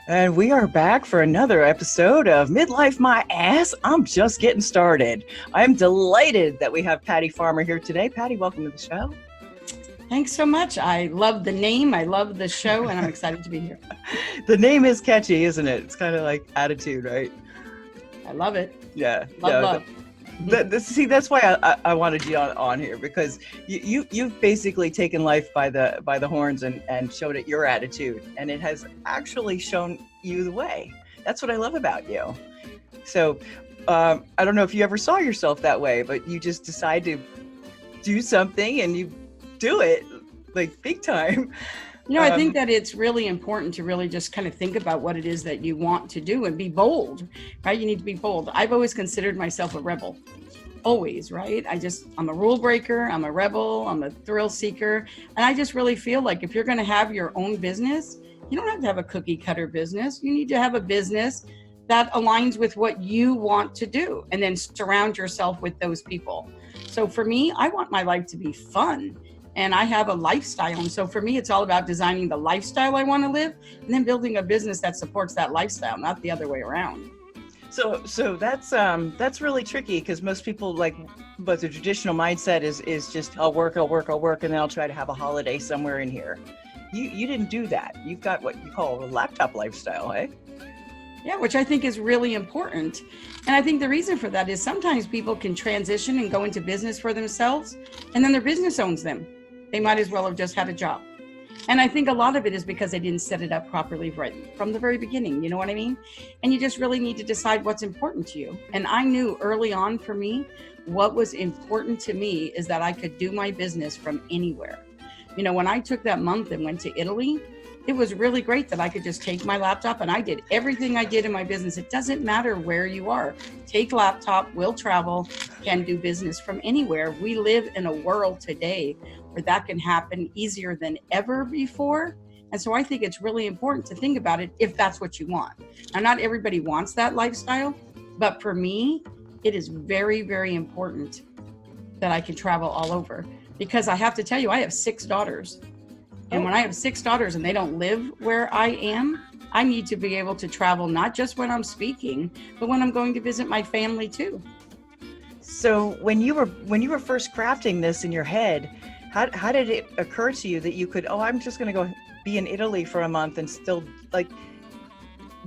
And we are back for another episode of Midlife My Ass. I'm just getting started. I'm delighted that we have Patty Farmer here today. Patty, welcome to the show. Thanks so much. I love the name. I love the show, and I'm excited to be here. The name is catchy, isn't it? It's kind of like attitude, right? I love it. Yeah. Love. See, that's why I wanted you on here, because you've basically taken life by the horns and showed it your attitude, and it has actually shown you the way. That's what I love about you. So I don't know if you ever saw yourself that way, but you just decide to do something and you do it like big time. I think that it's really important to really just kind of think about what it is that you want to do and be bold, right? You need to be bold. I've always considered myself a rebel. Always, right? I'm a rule breaker. I'm a rebel. I'm a thrill seeker. And I just really feel like if you're going to have your own business, you don't have to have a cookie cutter business. You need to have a business that aligns with what you want to do, and then surround yourself with those people. So for me, I want my life to be fun. And I have a lifestyle. And so for me, it's all about designing the lifestyle I want to live and then building a business that supports that lifestyle, not the other way around. So that's really tricky, because most people, but the traditional mindset is just I'll work, and then I'll try to have a holiday somewhere in here. You didn't do that. You've got what you call a laptop lifestyle, eh? Yeah, which I think is really important. And I think the reason for that is sometimes people can transition and go into business for themselves, and then their business owns them. They might as well have just had a job. And I think a lot of it is because they didn't set it up properly right from the very beginning. You know what I mean? And you just really need to decide what's important to you. And I knew early on for me, what was important to me is that I could do my business from anywhere. When I took that month and went to Italy, it was really great that I could just take my laptop and I did everything I did in my business. It doesn't matter where you are. Take laptop, will travel, can do business from anywhere. We live in a world today where that can happen easier than ever before. And so I think it's really important to think about it if that's what you want. Now, not everybody wants that lifestyle, but for me, it is very, very important that I can travel all over, because I have to tell you, I have 6 daughters. And when I have 6 daughters and they don't live where I am, I need to be able to travel, not just when I'm speaking, but when I'm going to visit my family too. So when you were first crafting this in your head, how did it occur to you that you could, I'm just going to go be in Italy for a month and still,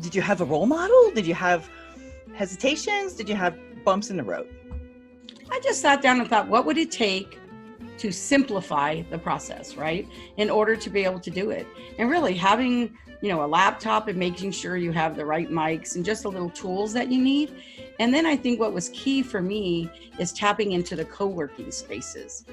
did you have a role model? Did you have hesitations? Did you have bumps in the road? I just sat down and thought, what would it take to simplify the process, right? In order to be able to do it. And really having, a laptop and making sure you have the right mics and just the little tools that you need. And then I think what was key for me is tapping into the co-working spaces,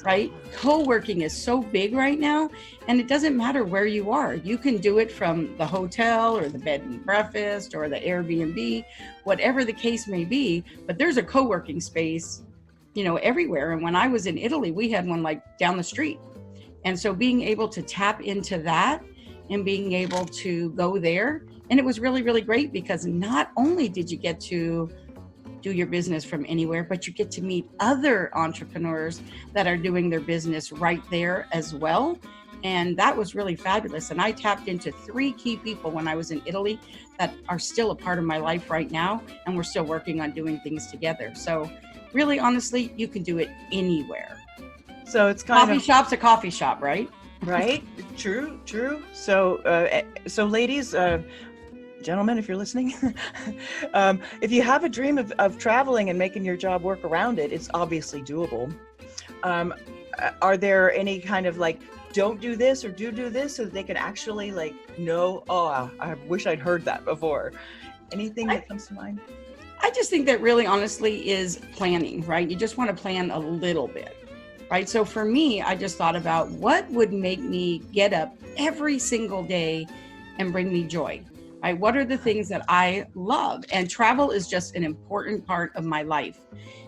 right? Co-working is so big right now, and it doesn't matter where you are. You can do it from the hotel or the bed and breakfast or the Airbnb, whatever the case may be, but there's a co-working space everywhere. And when I was in Italy, we had one down the street. And so being able to tap into that and being able to go there, and it was really, really great, because not only did you get to do your business from anywhere, but you get to meet other entrepreneurs that are doing their business right there as well. And that was really fabulous. And I tapped into 3 key people when I was in Italy that are still a part of my life right now. And we're still working on doing things together. So really, honestly, you can do it anywhere. So it's kind coffee shop's a coffee shop, right? Right. True. So ladies, gentlemen, if you're listening, if you have a dream of traveling and making your job work around it, it's obviously doable. Are there any kind of don't do this or do this, so that they can actually know, I wish I'd heard that before? Anything that comes to mind? I just think that really honestly is planning, right? You just want to plan a little bit, right? So for me, I just thought about what would make me get up every single day and bring me joy, right? What are the things that I love? And travel is just an important part of my life.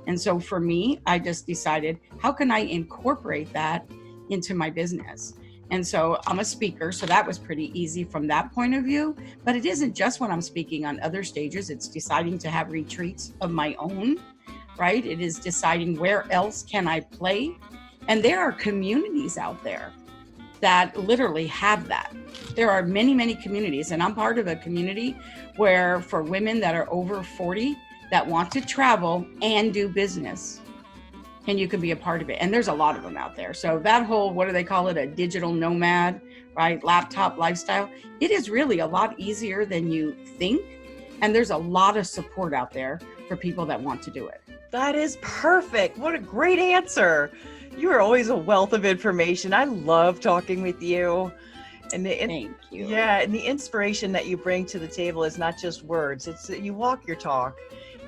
And so for me, I just decided, how can I incorporate that into my business? And so I'm a speaker, so that was pretty easy from that point of view. But it isn't just when I'm speaking on other stages, it's deciding to have retreats of my own, right? It is deciding where else can I play. And there are communities out there that literally have that. There are many, many communities, and I'm part of a community where for women that are over 40 that want to travel and do business, and you can be a part of it. And there's a lot of them out there. So that whole, what do they call it? A digital nomad, right? Laptop lifestyle. It is really a lot easier than you think. And there's a lot of support out there for people that want to do it. That is perfect. What a great answer. You are always a wealth of information. I love talking with you. And Thank you. Yeah, and the inspiration that you bring to the table is not just words. It's that you walk your talk,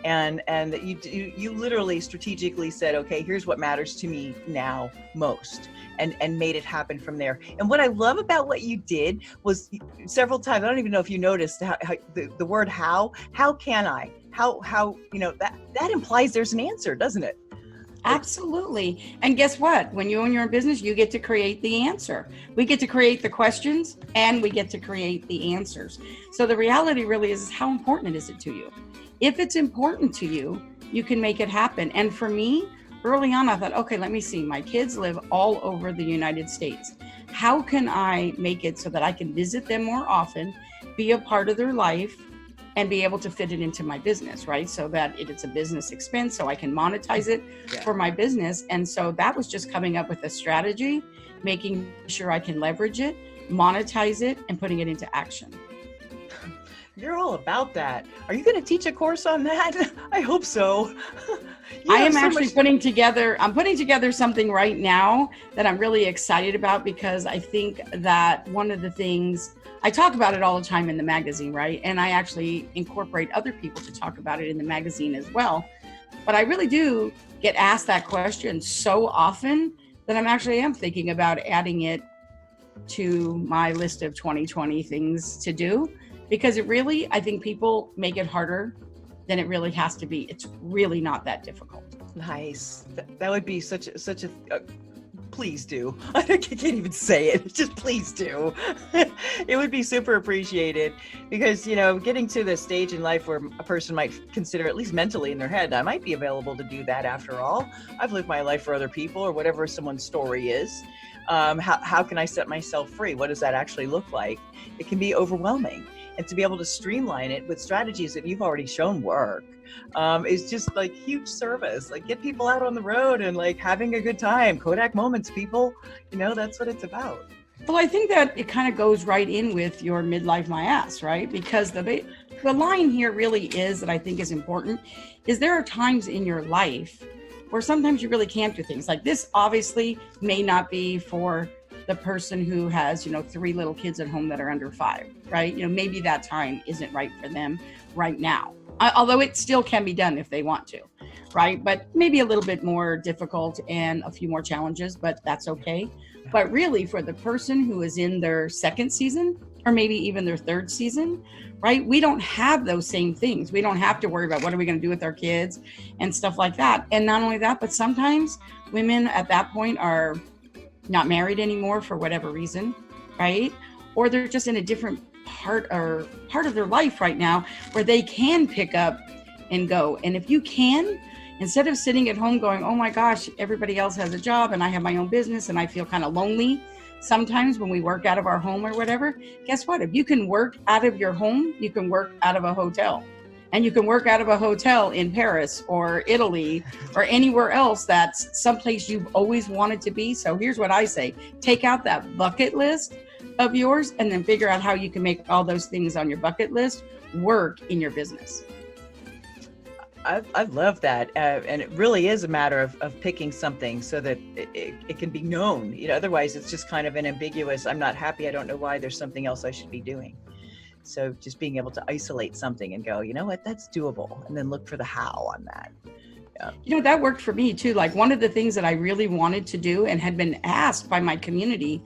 and that you literally strategically said, okay, here's what matters to me now most, and made it happen from there. And what I love about what you did was several times, I don't even know if you noticed how the word how can I, how that implies there's an answer, doesn't it? Absolutely. And guess what? When you own your own business, you get to create the answer. We get to create the questions and we get to create the answers. So the reality really is how important is it to you? If it's important to you, you can make it happen. And for me, early on, I thought, okay, let me see. My kids live all over the United States. How can I make it so that I can visit them more often, be a part of their life, and be able to fit it into my business, right? So that it's a business expense, so I can monetize it for my business. And so that was just coming up with a strategy, making sure I can leverage it, monetize it, and putting it into action. You're all about that. Are you going to teach a course on that? I hope so. I am actually putting together something right now that I'm really excited about, because I think that one of the things, I talk about it all the time in the magazine, right? And I actually incorporate other people to talk about it in the magazine as well. But I really do get asked that question so often that I am thinking about adding it to my list of 2020 things to do, because it really, I think people make it harder than it really has to be. It's really not that difficult. Nice. That would be such a please do. I can't even say it. Just please do. It would be super appreciated, because, getting to the stage in life where a person might consider, at least mentally in their head, I might be available to do that after all. I've lived my life for other people, or whatever someone's story is. How can I set myself free? What does that actually look like? It can be overwhelming. And to be able to streamline it with strategies that you've already shown work is just like huge service. Like, get people out on the road and like having a good time. Kodak moments, people. That's what it's about. Well, I think that it kind of goes right in with your midlife my ass, right? Because the line here really is that I think is important is there are times in your life where sometimes you really can't do things like this. Obviously may not be for the person who has, 3 little kids at home that are under 5, right? Maybe that time isn't right for them right now, although it still can be done if they want to, right? But maybe a little bit more difficult and a few more challenges, but that's okay. But really, for the person who is in their second season, or maybe even their third season, right? We don't have those same things. We don't have to worry about what are we going to do with our kids and stuff like that. And not only that, but sometimes women at that point are not married anymore for whatever reason, right? Or they're just in a different part of their life right now where they can pick up and go. And if you can, instead of sitting at home going, oh my gosh, everybody else has a job and I have my own business and I feel kind of lonely sometimes when we work out of our home or whatever, guess what? If you can work out of your home, you can work out of a hotel. And you can work out of a hotel in Paris or Italy or anywhere else that's someplace you've always wanted to be. So here's what I say. Take out that bucket list of yours and then figure out how you can make all those things on your bucket list work in your business. I love that. And it really is a matter of picking something so that it can be known. Otherwise it's just kind of an ambiguous, I'm not happy, I don't know why, there's something else I should be doing. So just being able to isolate something and go, you know what, that's doable. And then look for the how on that. Yeah. That worked for me too. Like, one of the things that I really wanted to do and had been asked by my community,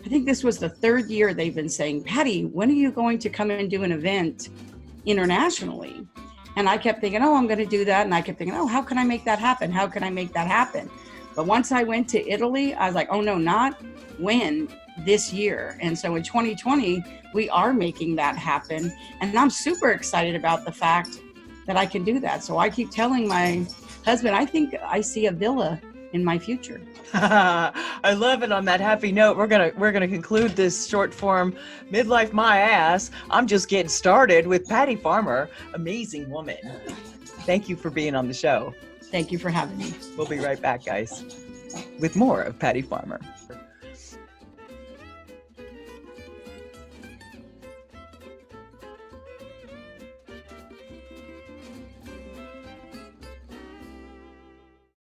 I think this was the 3rd year they've been saying, Patty, when are you going to come and do an event internationally? And I kept thinking, I'm going to do that. And I kept thinking, how can I make that happen? How can I make that happen? But once I went to Italy, I was like, oh no, not when, this year. And so in 2020, we are making that happen. And I'm super excited about the fact that I can do that. So I keep telling my husband, I think I see a villa in my future. I love it. On that happy note, we're gonna conclude this short form midlife my ass. I'm just getting started with Patty Farmer, amazing woman. Thank you for being on the show. Thank you for having me. We'll be right back, guys, with more of Patty Farmer.